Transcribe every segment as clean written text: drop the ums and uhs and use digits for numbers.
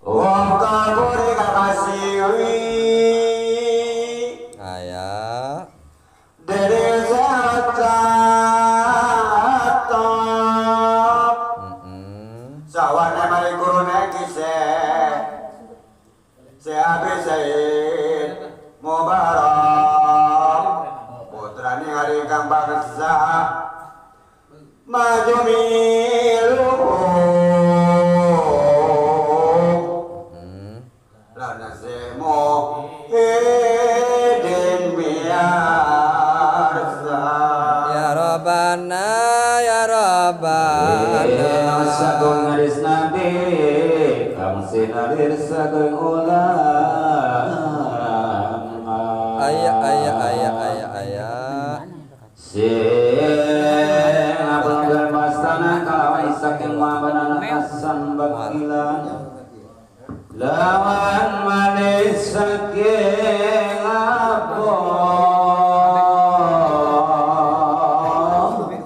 Wong kabure kakasiwi aya dari zakat sawane mari gurune kisah sehabis Said Mubarak putrane hari kang bangsa maju milu lana semo hidin biasa ya Rabbana sagung hadis Nabi kang sinalir sagung ulama aya sing abanggal mastana kalawan isaking mabanan kasan bakilan lawan manis saking abang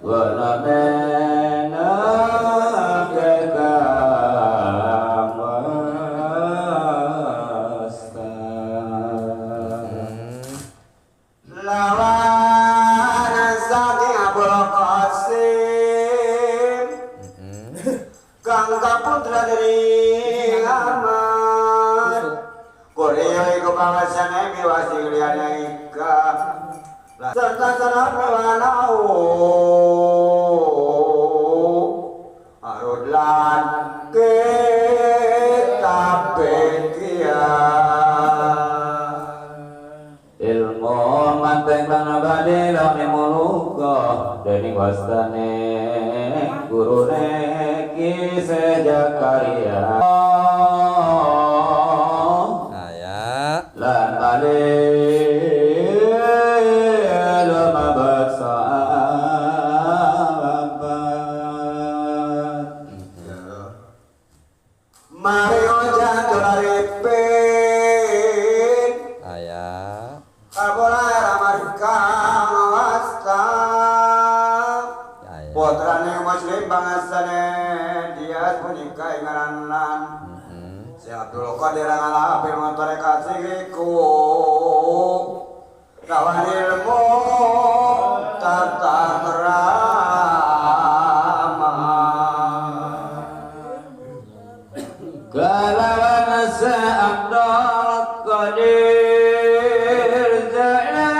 wanamena kekang wasta lawan saking Abul Qasim kang kaputra dari Ahmad Korea iku pawasane miwasi liyane ika serta sarap mewanau arudlan kitab ilmu manteng lan abadi lane muluka dening wastane gurune Ki Zakaria aya lan bali lama bersahabat mari ojan doraripin aya kabola ramarika wasta putrane muslim bangsane dia punika ingaranan si Abdul Qadir ngalapi montore kasihiku kawan ilmu tata kerama kalawan si Abdul Qadir jalan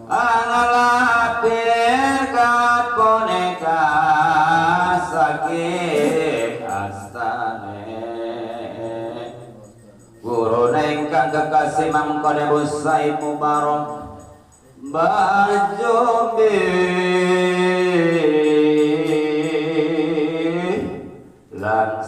angalapir kaponeka saking astane gurune ingkang kekasih mangkone Said Mubarak Bajombe lan